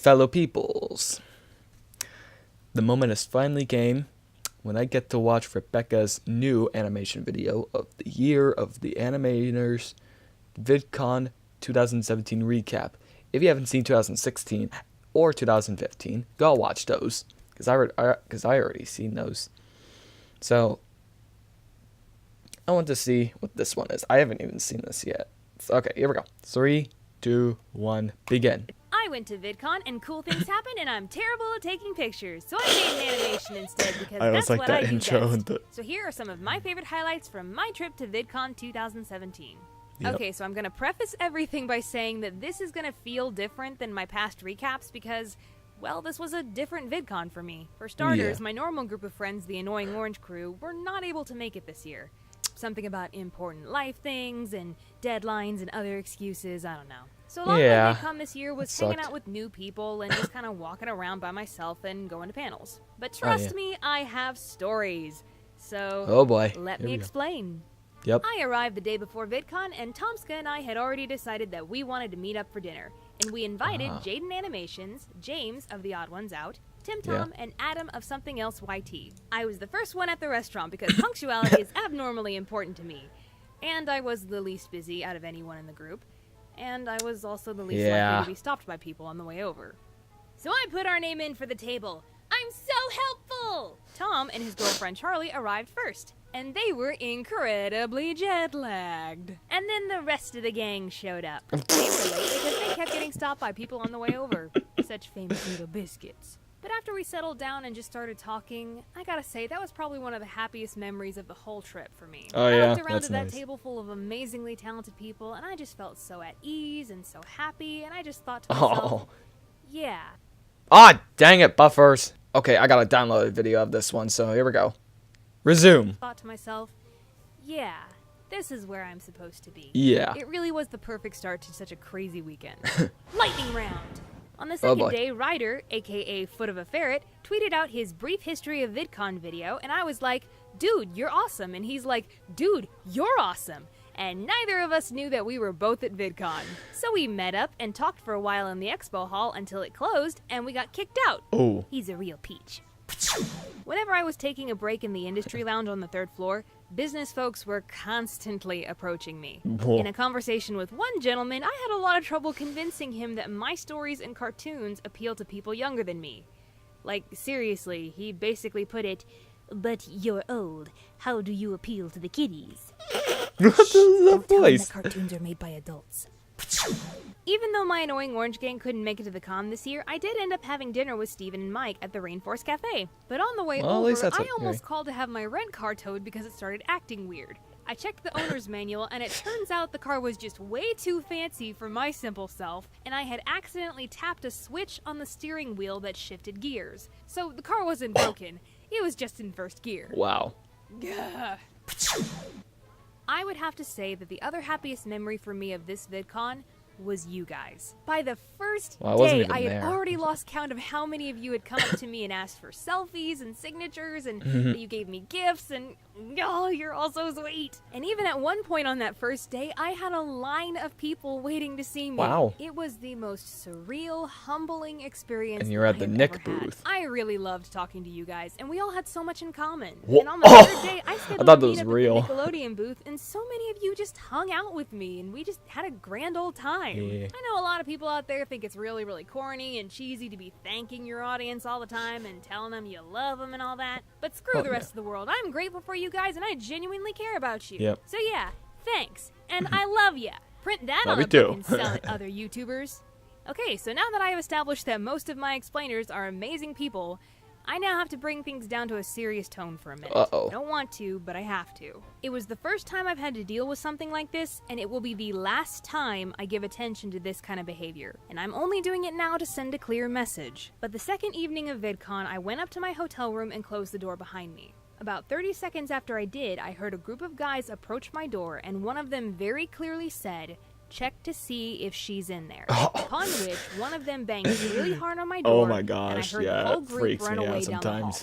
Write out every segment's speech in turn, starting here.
fellow peoples. The moment has finally came when I get to watch Rebecca's new animation video of the Year of the Animators Vidcon 2017 recap. If you haven't seen 2016 or 2015, go watch those, because I already seen those. So I want to see what this one is. I haven't even seen this yet. Okay, here we go. 3, 2, 1, begin. I went to VidCon and cool things happened, and I'm terrible at taking pictures, so I made an animation instead because that's what I do best. So here are some of my favorite highlights from my trip to VidCon 2017. Yep. Okay, so I'm going to preface everything by saying that this is going to feel different than my past recaps because, well, this was a different VidCon for me. For starters, my normal group of friends, the Annoying Orange crew, were not able to make it this year. Something about important life things and deadlines and other excuses, I don't know. So a lot of my VidCon this year was hanging out with new people and just kind of walking around by myself and going to panels. But trust me, I have stories. So let me explain. Yep. I arrived the day before VidCon, and Tomska and I had already decided that we wanted to meet up for dinner. And we invited Jaden Animations, James of The Odd Ones Out, Tim Tom, and Adam of Something Else YT. I was the first one at the restaurant because punctuality is abnormally important to me. And I was the least busy out of anyone in the group. And I was also the least likely to be stopped by people on the way over. So I put our name in for the table. I'm so helpful! Tom and his girlfriend Charlie arrived first, and they were incredibly jet-lagged. And then the rest of the gang showed up. They were late because they kept getting stopped by people on the way over. Such famous little biscuits. But after we settled down and just started talking, I gotta say, that was probably one of the happiest memories of the whole trip for me. I looked around at that table full of amazingly talented people, and I just felt so at ease and so happy, and I just thought to myself, yeah. Ah, dang it, buffers. Okay, I gotta download a video of this one, so here we go. Resume. Thought to myself, yeah, this is where I'm supposed to be. Yeah. It really was the perfect start to such a crazy weekend. Lightning round. On the second day, Ryder, aka Foot of a Ferret, tweeted out his brief history of VidCon video, and I was like, dude, you're awesome. And he's like, dude, you're awesome. And neither of us knew that we were both at VidCon. So we met up and talked for a while in the expo hall until it closed, and we got kicked out. Oh. He's a real peach. Whenever I was taking a break in the industry lounge on the 3rd floor, business folks were constantly approaching me. In a conversation with one gentleman, I had a lot of trouble convincing him that my stories and cartoons appeal to people younger than me. Like, seriously, he basically put it, but you're old. How do you appeal to the kiddies? What is that voice? Tell them that cartoons are made by adults. Even though my Annoying Orange gang couldn't make it to the con this year, I did end up having dinner with Steven and Mike at the Rainforest Cafe. But on the way over, I almost called to have my rent car towed because it started acting weird. I checked the owner's manual, and it turns out the car was just way too fancy for my simple self, and I had accidentally tapped a switch on the steering wheel that shifted gears. So the car wasn't broken, it was just in first gear. Wow. Gah. I would have to say that the other happiest memory for me of this VidCon was you guys. By the first day, I had already lost count of how many of you had come up to me and asked for selfies and signatures, and that you gave me gifts, and oh, you're all so sweet. And even at one point on that first day, I had a line of people waiting to see me. Wow. It was the most surreal, humbling experience. And you're at the Nick booth. I really loved talking to you guys, and we all had so much in common. Whoa. And on the third day, I scheduled a meetup at the Nickelodeon booth, and so many of you just hung out with me, and we just had a grand old time. I know a lot of people out there think it's really, really corny and cheesy to be thanking your audience all the time and telling them you love them and all that, but screw the rest of the world. I'm grateful for you guys, and I genuinely care about you. So yeah, thanks, and I love ya. Print that on a book and sell it, other YouTubers. Okay, so now that I have established that most of my explainers are amazing people, I now have to bring things down to a serious tone for a minute. I don't want to, but I have to. It was the first time I've had to deal with something like this, and it will be the last time I give attention to this kind of behavior. And I'm only doing it now to send a clear message. But the second evening of VidCon, I went up to my hotel room and closed the door behind me. About 30 seconds after I did, I heard a group of guys approach my door, and one of them very clearly said, "Check to see if she's in there." Upon which, one of them banged really hard on my door. Oh my gosh, and I heard the whole group run away down the hall.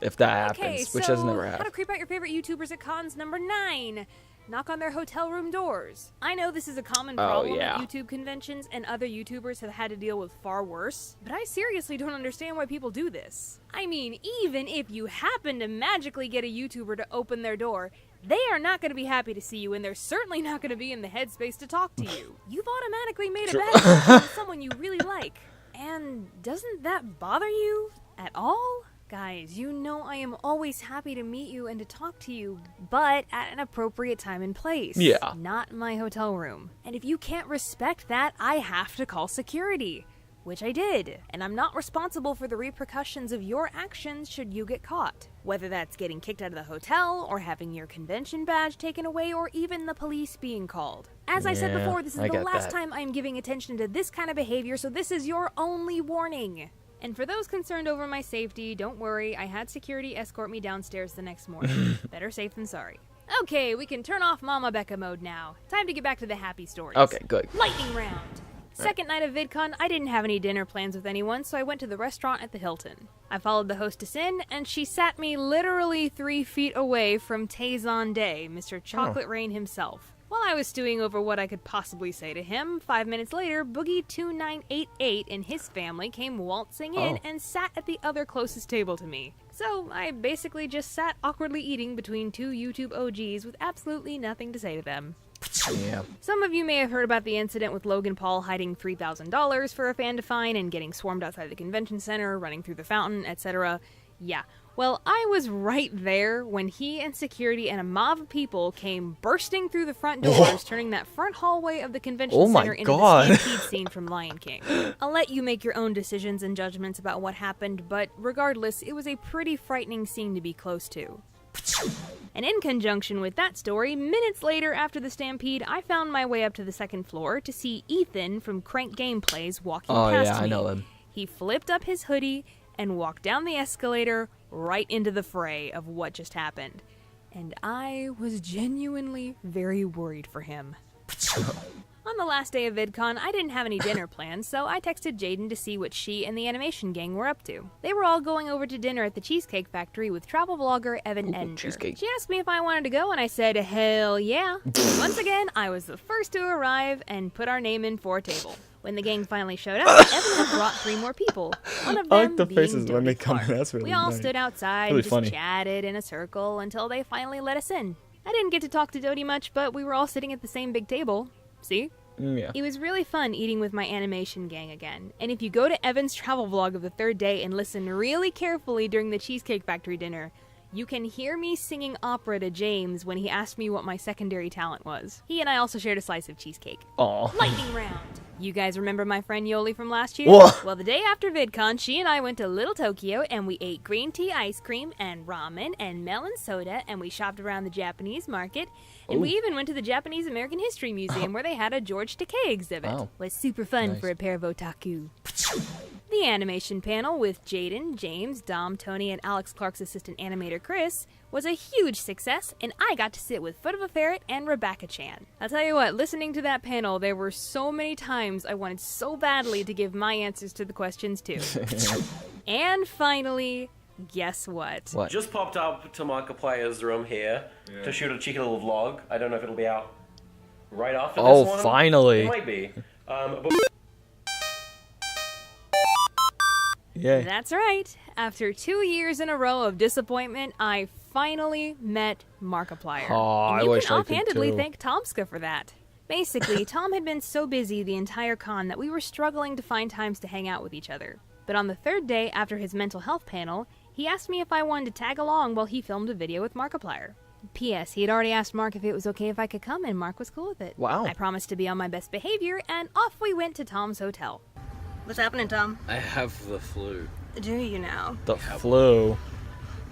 If that happens, which has never happened. How to creep out your favorite YouTubers at cons #9. knock on their hotel room doors. I know this is a common problem yeah. at YouTube conventions, and other YouTubers have had to deal with far worse, but I seriously don't understand why people do this. I mean, even if you happen to magically get a YouTuber to open their door, they are not going to be happy to see you, and they're certainly not going to be in the headspace to talk to you. You've automatically made a bad impression with someone you really like. And doesn't that bother you at all? Guys, you know I am always happy to meet you and to talk to you, but at an appropriate time and place. Yeah. Not in my hotel room. And if you can't respect that, I have to call security. Which I did. And I'm not responsible for the repercussions of your actions should you get caught. Whether that's getting kicked out of the hotel, or having your convention badge taken away, or even the police being called. As I said before, this is the last time I'm giving attention to this kind of behavior, so this is your only warning. And for those concerned over my safety, don't worry, I had security escort me downstairs the next morning. Better safe than sorry. Okay, we can turn off Mama Becca mode now. Time to get back to the happy stories. Okay, good. Lightning round. Second night of VidCon, I didn't have any dinner plans with anyone, so I went to the restaurant at the Hilton. I followed the hostess in, and she sat me literally 3 feet away from Tazon Day, Mr. Chocolate Rain himself. While I was stewing over what I could possibly say to him, 5 minutes later, Boogie2988 and his family came waltzing in and sat at the other closest table to me. So I basically just sat awkwardly eating between two YouTube OGs with absolutely nothing to say to them. Yeah. Some of you may have heard about the incident with Logan Paul hiding $3,000 for a fan to find and getting swarmed outside the convention center, running through the fountain, etc. Yeah. Well, I was right there when he and security and a mob of people came bursting through the front doors, turning that front hallway of the convention center into the stampede scene from Lion King. I'll let you make your own decisions and judgments about what happened, but regardless, it was a pretty frightening scene to be close to. And in conjunction with that story, minutes later after the stampede, I found my way up to the second floor to see Ethan from Crank Gameplays walking past me. I know him. He flipped up his hoodie and walked down the escalator right into the fray of what just happened. And I was genuinely very worried for him. On the last day of VidCon, I didn't have any dinner plans, so I texted Jaden to see what she and the animation gang were up to. They were all going over to dinner at the Cheesecake Factory with travel vlogger Evan Edinger. Cheesecake. She asked me if I wanted to go, and I said, hell yeah. Once again, I was the first to arrive and put our name in for a table. When the gang finally showed up, Evan had brought 3 more people. One of them I like the being faces when they Dirty come in. Clark. That's really We all nice. stood outside Really and just funny. chatted in a circle until they finally let us in. I didn't get to talk to Dodie much, but we were all sitting at the same big table. See? Yeah. It was really fun eating with my animation gang again. And if you go to Evan's travel vlog of the 3rd day and listen really carefully during the Cheesecake Factory dinner, you can hear me singing opera to James when he asked me what my secondary talent was. He and I also shared a slice of cheesecake. Aw. Lightning round. You guys remember my friend Yoli from last year? Whoa. Well, the day after VidCon, she and I went to Little Tokyo and we ate green tea ice cream and ramen and melon soda and we shopped around the Japanese market and we even went to the Japanese American History Museum where they had a George Takei exhibit. Wow. Was super fun Nice. for a pair of otaku. The animation panel with Jaden, James, Dom, Tony, and Alex Clark's assistant animator Chris was a huge success, and I got to sit with Foot of a Ferret and Rebecca Chan. I'll tell you what, listening to that panel, there were so many times I wanted so badly to give my answers to the questions too. And finally, guess what? What? Just popped up to Markiplier's room here to shoot a cheeky little vlog. I don't know if it'll be out right after this one. Oh, finally. It might be. But Yay. That's right. After 2 years in a row of disappointment, I finally met Markiplier. Aw, and I you wish can I could offhandedly too. thank Tomska for that. Basically, Tom had been so busy the entire con that we were struggling to find times to hang out with each other. But on the 3rd day after his mental health panel, he asked me if I wanted to tag along while he filmed a video with Markiplier. P.S. He had already asked Mark if it was okay if I could come, and Mark was cool with it. Wow. I promised to be on my best behavior, and off we went to Tom's hotel. What's happening, Tom? I have the flu. Do you now? The flu.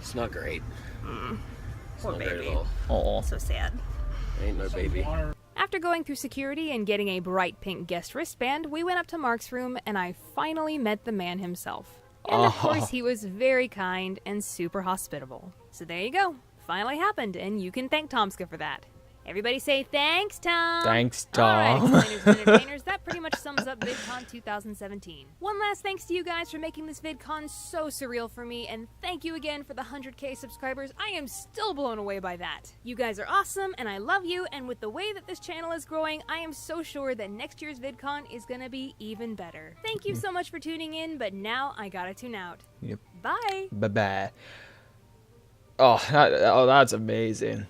It's not great. It's Poor not great baby. at all. Aw. So sad. Ain't no baby. After going through security and getting a bright pink guest wristband, we went up to Mark's room and I finally met the man himself. And of course, he was very kind and super hospitable. So there you go. Finally happened, and you can thank Tomska for that. Everybody say thanks, Tom. Thanks, All Tom. right, explainers and entertainers, that pretty much sums up VidCon 2017. One last thanks to you guys for making this VidCon so surreal for me, and thank you again for the 100K subscribers. I am still blown away by that. You guys are awesome, and I love you, and with the way that this channel is growing, I am so sure that next year's VidCon is gonna be even better. Thank you so much for tuning in, but now I gotta tune out. Yep. Bye. Bye-bye. Oh, that's amazing.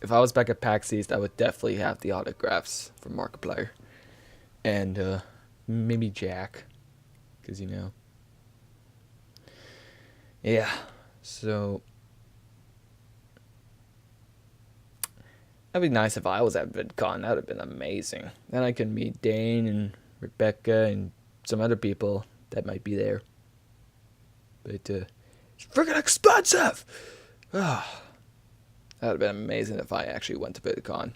If I was back at PAX East, I would definitely have the autographs for Markiplier. And maybe Jack. Because, you know. Yeah. So. That'd be nice if I was at VidCon. That would have been amazing. Then I could meet Dane and Rebecca and some other people that might be there. But it's freaking expensive! Ah. That would have been amazing if I actually went to Vidcon.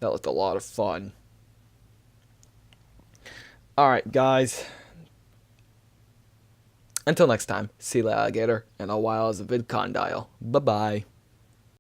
That looked a lot of fun. Alright, guys. Until next time, see you, alligator, and a while as a VidCon dial. Bye-bye.